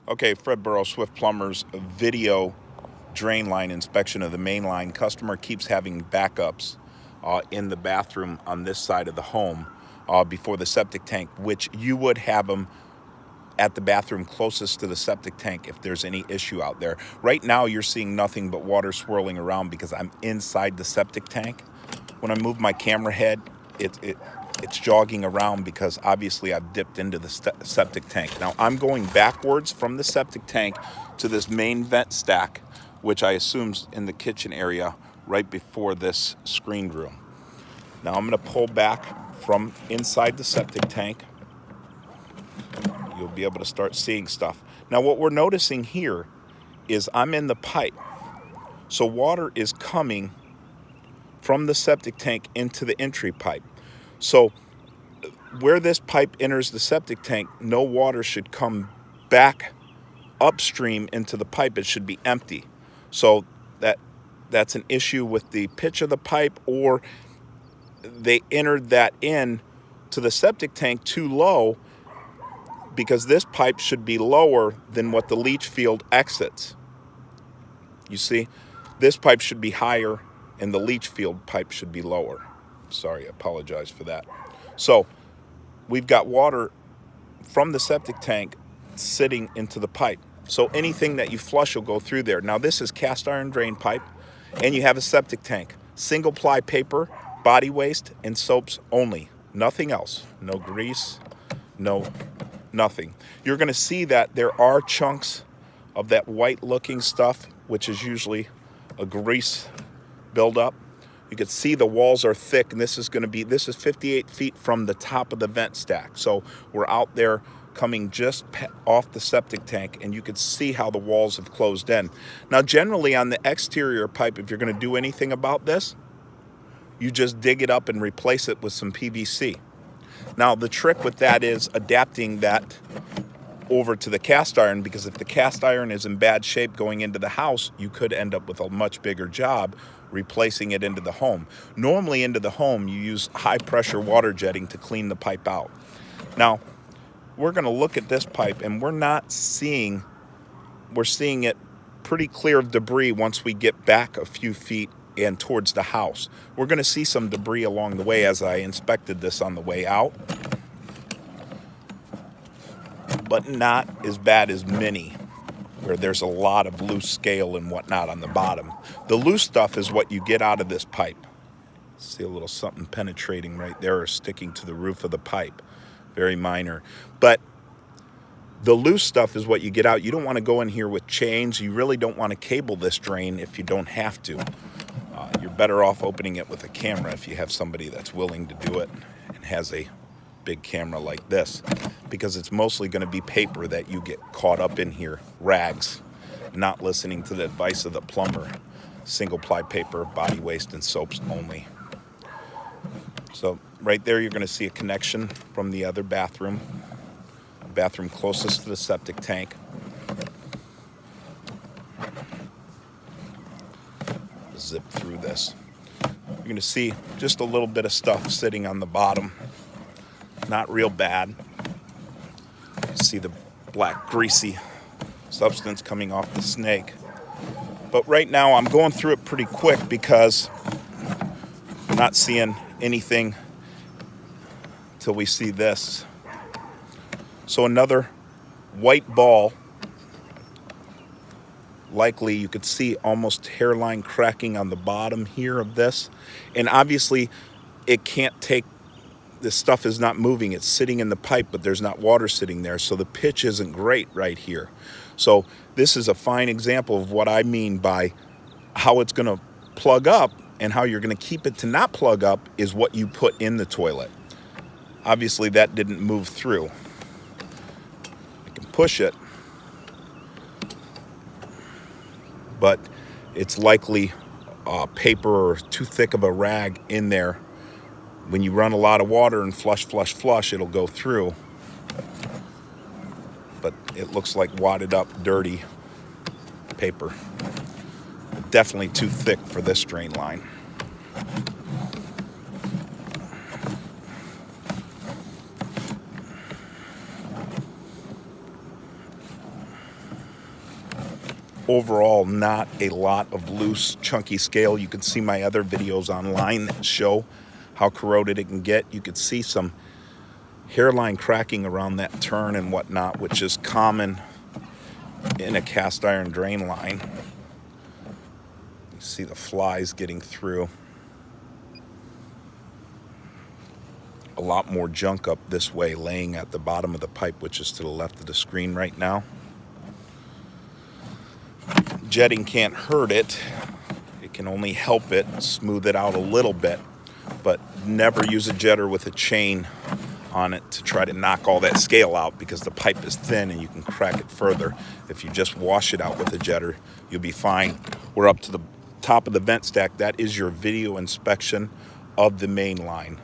Okay, Fred Burrow, Swift Plumbers, video drain line inspection of the main line. Customer keeps having backups in the bathroom on this side of the home before the septic tank, which you would have them at the bathroom closest to the septic tank if there's any issue out there. Right now, you're seeing nothing but water swirling around because I'm inside the septic tank. When I move my camera head, it's jogging around because obviously I've dipped into the septic tank. Now I'm going backwards from the septic tank to this main vent stack, which I assume's in the kitchen area right before this screened room. Now I'm going to pull back from inside the septic tank. You'll be able to start seeing stuff. Now what we're noticing here is I'm in the pipe. So water is coming from the septic tank into the entry pipe. So where this pipe enters the septic tank, no water should come back upstream into the pipe. It should be empty. So that's an issue with the pitch of the pipe, or they entered that in to the septic tank too low, because this pipe should be lower than what the leach field exits. You see, this pipe should be higher and the leach field pipe should be lower. Sorry, I apologize for that. So we've got water from the septic tank sitting into the pipe. So anything that you flush will go through there. Now this is cast iron drain pipe, and you have a septic tank. Single ply paper, body waste, and soaps only. Nothing else. No grease, no nothing. You're going to see that there are chunks of that white looking stuff, which is usually a grease buildup. You can see the walls are thick, and this is 58 feet from the top of the vent stack. So we're out there coming just off the septic tank, and you can see how the walls have closed in. Now generally on the exterior pipe, if you're going to do anything about this, you just dig it up and replace it with some PVC. Now the trick with that is adapting that over to the cast iron, because if the cast iron is in bad shape going into the house, you could end up with a much bigger job replacing it into the home. Normally into the home, you use high pressure water jetting to clean the pipe out. Now, we're going to look at this pipe, and we're seeing it pretty clear of debris once we get back a few feet and towards the house. We're going to see some debris along the way as I inspected this on the way out, but not as bad as many, where there's a lot of loose scale and whatnot on the bottom. The loose stuff is what you get out of this pipe. See a little something penetrating right there or sticking to the roof of the pipe. Very minor. But the loose stuff is what you get out. You don't want to go in here with chains. You really don't want to cable this drain if you don't have to. You're better off opening it with a camera if you have somebody that's willing to do it and has a big camera like this, because it's mostly going to be paper that you get caught up in here, rags, not listening to the advice of the plumber. Single ply paper, body waste, and soaps only. So right there, you're going to see a connection from the other bathroom closest to the septic tank. Zip through this. You're going to see just a little bit of stuff sitting on the bottom. Not real bad. You see the black greasy substance coming off the snake. But right now I'm going through it pretty quick because I'm not seeing anything till we see this. So another white ball. Likely you could see almost hairline cracking on the bottom here of this. And obviously it can't take, this stuff is not moving. It's sitting in the pipe, but there's not water sitting there. So the pitch isn't great right here. So this is a fine example of what I mean by how it's going to plug up, and how you're going to keep it to not plug up is what you put in the toilet. Obviously that didn't move through. I can push it, but it's likely paper or too thick of a rag in there. When you run a lot of water and flush, it'll go through. But it looks like wadded up, dirty paper. Definitely too thick for this drain line. overall, not a lot of loose, chunky scale. You can see my other videos online that show how corroded it can get. You can see some hairline cracking around that turn and whatnot, which is common in a cast iron drain line. You see the flies getting through. A lot more junk up this way laying at the bottom of the pipe, which is to the left of the screen right now. Jetting can't hurt it. It can only help it, smooth it out a little bit, but never use a jetter with a chain on it to try to knock all that scale out, because the pipe is thin and you can crack it further. If you just wash it out with a jetter, you'll be fine. We're up to the top of the vent stack. That is your video inspection of the main line.